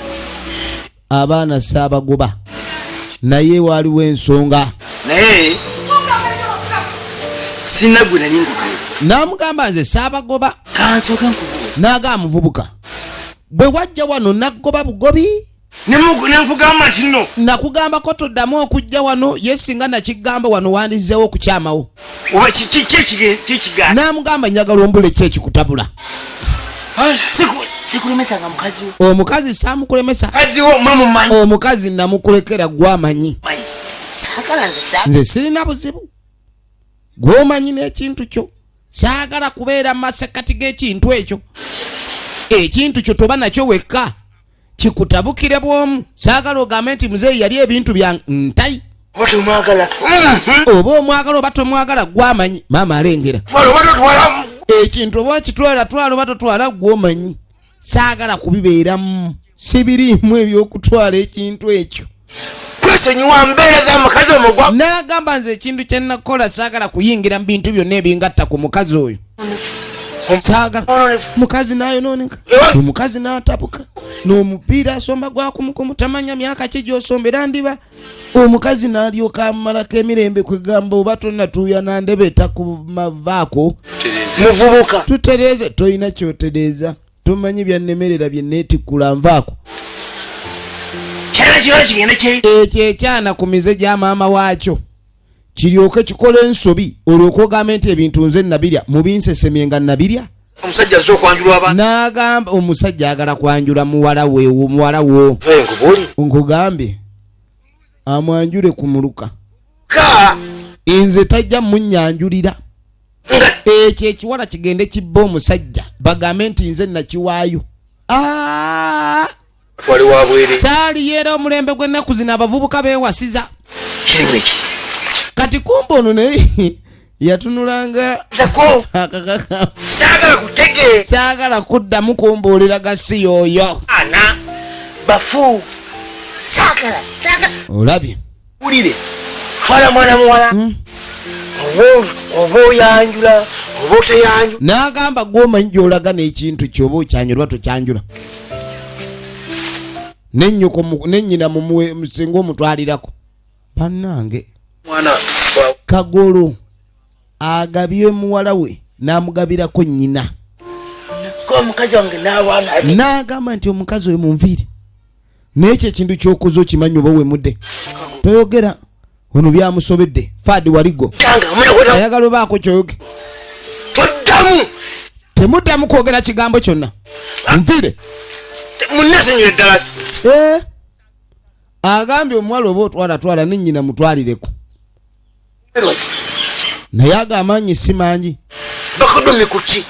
abaana saabagoba naye waliwo ensonga
naye sinagwira ningukayo
n'amugamba nze saabagoba
kansoka nkubu
n'agamba muvubuka bwe wajja wano nagoba bugobi
nekugamba nti nno
nakugambako toddamu okujja wano ye singa nakigamba wano wandizzeewo okukyamawo
oba kikigamba
n'amugamba njagala ombula ki ekikutabula
sikulemesanga mukazi
omukazi saamukulemesa
kaziwo mwamumanyi
omukazi namukulekera gwamanyi
saagala
nze sirina buzibu gw'omanyi n'ekintu kyo saagala kubeera mu masekati g'ekintu ekyo ekintu kyo toba nakyo wekka kikutabukire bwomu saagala ogambe nti muzeeyi yali ebintu bya ntayi oba omwagala oba tomwagala gwamanyi maama alengera ekintu oba okitwala twala oba totwala gw'omanyi saagala kubibeeramu sibiriimu ebyokutwala ekintu ekyo
twesonyiwa mbeera z'omukazi omugwa
n'agamba nze ekintu kye nakola saagala kuyingira mu bintu byonna ebingatta ku mukazi oyo saagala mukazi n'ayonooneka omukazi n'atabuka n'omupiira asomba gwakumukumu tamanya myaka ki gy'osombera ndiba omukazi n'alyoka amalako emirembe kwegamba oba tonnatuuya nandebe takumavaako
muvubuka
tutereeze toyina kyotereeza tomanyi byannemerera bye neetikkula nvaako
kyana kiro kigende ki
ekyo ekyana ku mize gya maama waakyo kiryoke kikola ensobi olyoka ogambe nti ebintu nze nabirya mubinsesemye nga nabirya
omusajja azze okwanjula abantu
n'agamba omusajja agala kwanjula muwala wo nkugambye amwanjule ku muluka nze tajja munyanjulira ekyo ekiwala kigende kibba omusajja bagambe nti nze nakiwaayo
wali wabwere
saaliyeera omulembe gw'ennaku zino abavubuka beewasiza
kirimeki
kati kumba ono naye yatunulanga
saagala kutege
saagala kuddamu kumbuulira gasi yooyo
ana bafu saagala
olabye
ulire fala mwana muwala oba oyanjula oba oteyanjula
n'agamba gw'omanyi gy'olaga n'ekintu kyoba okyanjula oba tokyanjula nennyina singa omutwalirako bannange
mwana
Kagolo agabye muwala we n'amugabirako nnyina
ko omukazi wange n'abaana
n'agamba nti omukazi oyo munviire n'ekyo ekintu ky'okoze okimanyi oba wemudde toyogera ono byamusobedde faadi waligo ayagala obaako kyoyoge
toddamu
temuddamu kwogera kigambo kyonna munviire
munnesenyere ddala
agambye omuwala oba otwalatwala nennyina mutwalireko naye agamaanyi si mangi
bakodomi kuki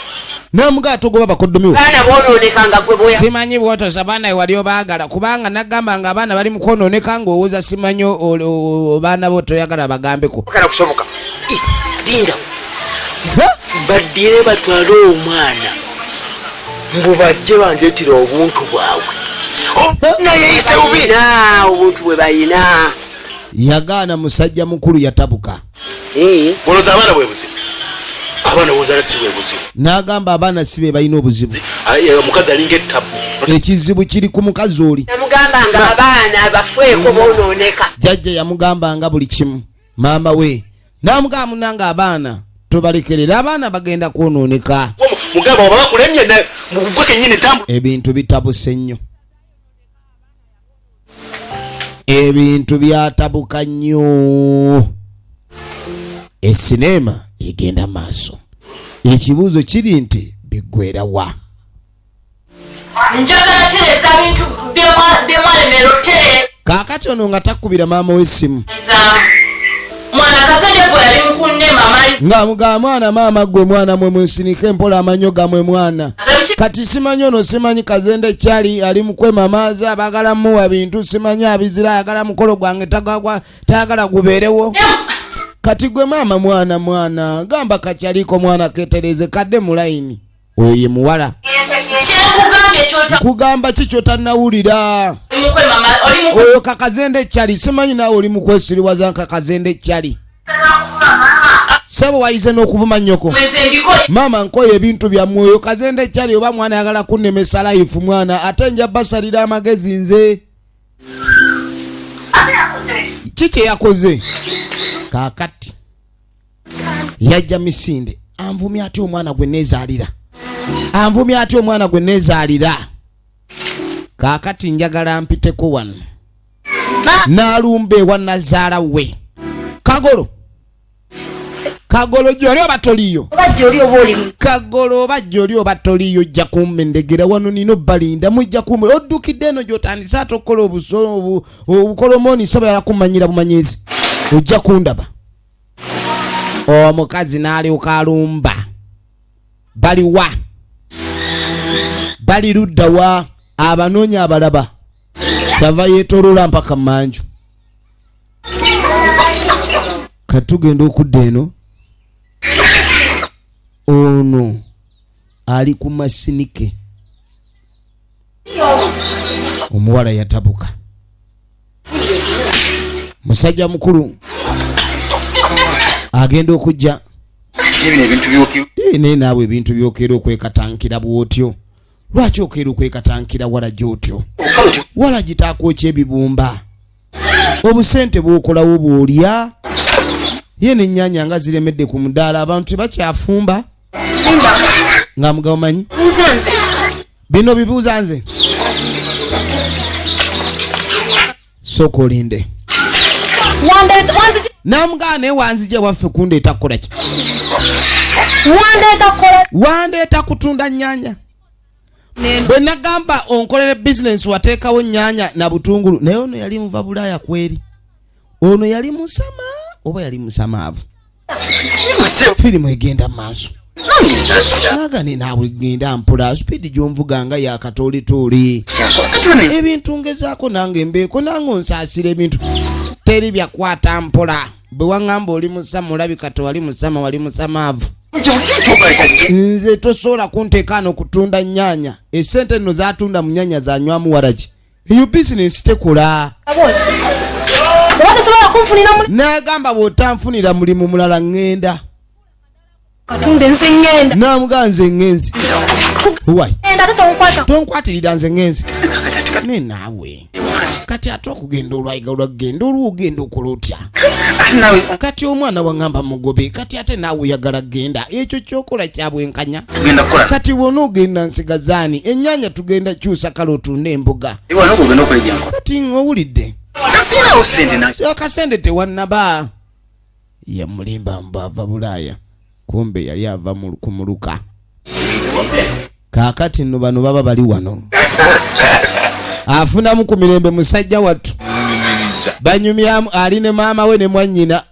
namugaa togoba bakodomiwo
baana bonoonekanga gwe boya
simanyi bwotosa baana ewali obaagala kubanga nagamba nga abaana bali mukwonooneka ngaowooza simanyi baana bo toyagala bagambeko
kala kusoboka dinda baddire batwale omwana mbu bajje bandeetera obuntu bwabwe naye yise bubi
obuntu bwe bayina
yagaana musajja mukulu yatabuka
boloza abaana bwe buzibu abaana bozala si bwe buzibu
n'agamba abaana si be balina obuzibu
omukazi alinga ettabu
ekizibu kiri ku mukazi oli
namugambanga abaana bafeeko bonooneka
jjajja yamugambanga buli kimu maama we n'amugamba munanga abaana tobalekerera abaana bagenda kwonooneka
mugamba oba bakulemye mugwe kennyini tambu
ebintu bitabuse nnyo ebintu byatabuka nnyo esineema egenda maaso ekibuuzo kiri nti biggwera wa
njagala tereza bintu byemwalemera otere
kaakati ono nga takubira maama w'essimu
mwana kazadde gwe yali mukunne mama
ng'amugamba mwana maama gwe mwana mwe mwesinike empola amanyo gamwe mwana kati simanyi ono simanyi kazende kyali ali mukwema maazi abaagala muwa bintu simanyi abizira ayagala mukolo gwange tayagala gubeerewo kati gwe maama mwana gamba kakyaliko mwana ketereze kadde mu layini oyo ye muwala kugamba ki kyotannawulira oyo kakazende kyali simanyi naawe oli mukwesiriwaza nkakazende kyali sebo wayize n'okuvuma nnyoko maama nkoye ebintu byammwe oyo kazende kyali oba mwana ayagala kunnemesa layifu mwana ate nja basalira amagezi nze ki kye yakoze kaakati yajja misinde anvumya ati omwana gwe neezaalira anvumya ati omwana gwe neezaalira kaakati njagala mpiteko wano n'alumba ewa nazaala we kagolo gyoli oba toliyo kagolo oba gyoli oba toliyo jja kummendegera wano nino balinda mujja kumme oddukidde eno gyotandise ate okukola obukolomooni saba yala kumanyira bumanyizi ojja kundaba omukazi n'alyoka alumba baliwa bali ludda wa abanoonya abalaba kyava yeetoloola mpaka manju katugenda okudda eno ono ali ku masinike omuwala yatabuka. Musajja mukulu agenda okujja. Naye naawe ebintu by'okeera okwekatankira bw'otyo. Lwaki okeera okwekatankira wala gy'otyo? Wala gitakwokya ebibumba. Obusente bw'okolawo bw'olya. Ye n'ennyanja nga ziremedde ku mudaala abantu tebakyafumba. Nga mugabo manyi? Bino bibuuza nze. Sooka olinde. Namugane wanzije waffe kundeeta kukola ki? Wandeeta kutunda nnyanja. Bwe nagamba onkolere business wateekawo nnyanja na butungulu naye ono yali muva Bulaaya kweri. Ono yali musama oba yali musamaavu? Firimu egenda mu maaso. Nagane naawe genda mpola speed gy'onvuga nga yakatooletoole. Ebintu ngezaako nange mbeeko nange onsaasira ebintu. Teri byakwata mpola. Bwe waŋŋamba oli musama olabika tewali musama wali musamaavu. Nze tosobola kunteeka ano kutunda nnyanja. Esente nno zaatunda mu nnyanja zanywamu waraki. Eyo bizinesi tekola. Nagamba bw'otanfunira mulimu mulala ŋŋenda. Namuga nze ŋŋenzi. Why? Tonkwatirira nze ŋŋenzi. Ne naawe. Kati ate okugenda olwayiga olwagenda olwogenda okola otya? Kati omwana waŋŋamba mugobe kati ate naawe oyagala genda. Ekyo kyokola kya bwenkanya. Kati wona ogenda nsigazaani ennyanja tugenda kyusa kale otunde embuga. Kati owulidde? Akasente tewannaba. Yamulimba mbava Bulaaya. Kumbe yali ava ku muluka. Kaakati nno bano baba bali wano. Afunamu ku mirembe musajja wattu. Banyumyamu ali ne maama we ne mwannyina.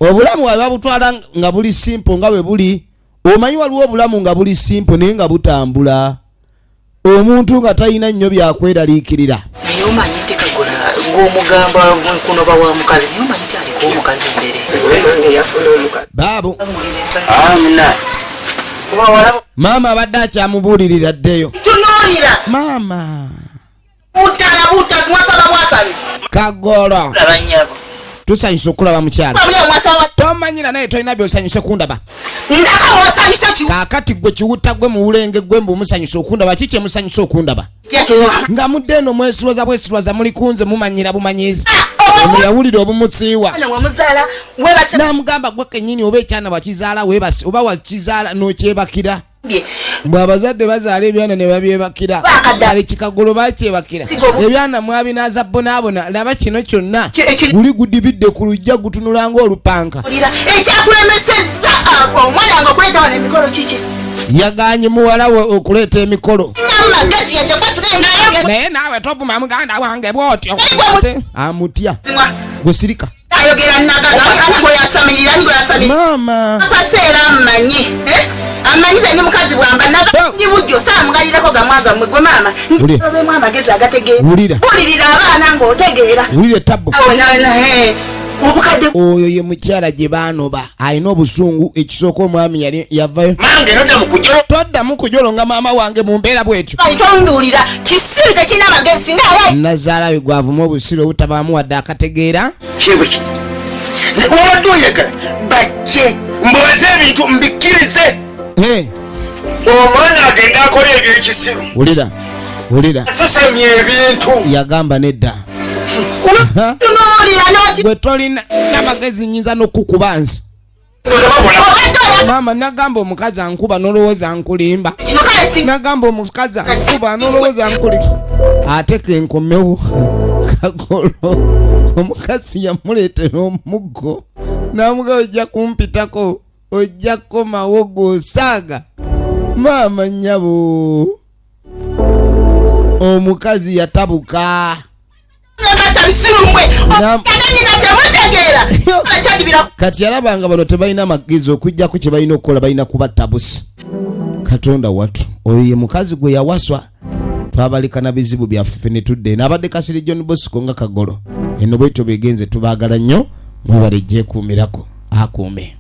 Obulamu bwe babutwala nga buli simple nga bwe buli. Omanyi waliwo obulamu nga buli simple naye nga butambula. Omuntu nga talina nnyo byakweraliikirira.
Naye omanyi nti Kagola ng'omugamba kunoba wa mukazi naye omanyi nti aliko omukazi mbere.
Baabo.
Amina.
Maama abadde akyamubuulirira ddeyo.
Tunuulira.
Maama.
Butazi mwasaba bwasabi.
Kagolo. Tusanyusa okulaba mukyala. Tomanyira naye tolina by'osanyusa okundaba.
Ndaka osanyusa ki?
Kaakati gwe kiwutta gwe mu bulenge gwe mbu musanyusa okundaba kiki emusanyusa okundaba? Nga mudde eno mwesiroza muli kunze mumanyira bumanyizi. Ono yawulira obumusiiwa. Namugamba gwe kennyini oba ekyana wakizaala weebase oba wakizaala n'okyebakira. Mbwe abazadde bazaala ebyana ne babyebakira. Kale Kikagolo bakyebakira. Ebyana mwabinaaza bonaabona laba kino kyonna. Guli gudibidde ku lujja gutunula ng'olupanka.
Ekyakulemesezza omwana nga okuleeta wano emikolo kiki?
Yaganye muwala we okuleeta emikolo.
Amagezi yajja kwatugenda.
Naye naawe tovuma muganda wange bw'otyo. Amutya. Gusirika.
Ayogera nagagwe yasamirira.
Maama.
Apaseera amanyi. Amanyize ni mukazi bwamba nabujjo samugalirako gamwaga mwe maama. Ndobe amagezi agategeera.
Wulira
abaana ng'otegeera.
Wulire tabbo.
Obukadde
oyo ye mukyala gye baanoba alina obusungu ekisooka omwami yali yavayo. Todda mu kujolo nga maama wange mu mbeera bw'etyo.
Tonduulira kisiru tekirina magezi singa alayi.
Nazaala we gwavuma obusiru obutabaamu wadde akategeera.
Wabadde oyagala bajje mbabaze ebintu mbikkirize. Omwana agenda akola ebyekisiru.
Wulira
asasamye ebintu.
Yagamba nedda. Gwe tolina n'amagezi nyinza n'okukuba nsi. Maama nagamba omukazi ankuba n'olowooza nkulimba. Nagamba omukazi ankuba n'olowooza nkulimba. Ate kenkomewo Kagolo omukazi yamuleetera omuggo namuga ojja kumpitako ojja kukomawo gw'osaaga. Maama nnyabo omukazi yatabuka. Kati yalabanga bano tebalina magezi okujjako kye balina okukola balina kubatta busi. Katonda wattu oyo ye mukazi gwe yawaswa. Twabalika na bizibu byaffe ne tudde n'abadde Kasiri John Bosco nga Kagolo. Eno bwetyo begenze tubaagala nnyo mwebale gyekuumirako akuume.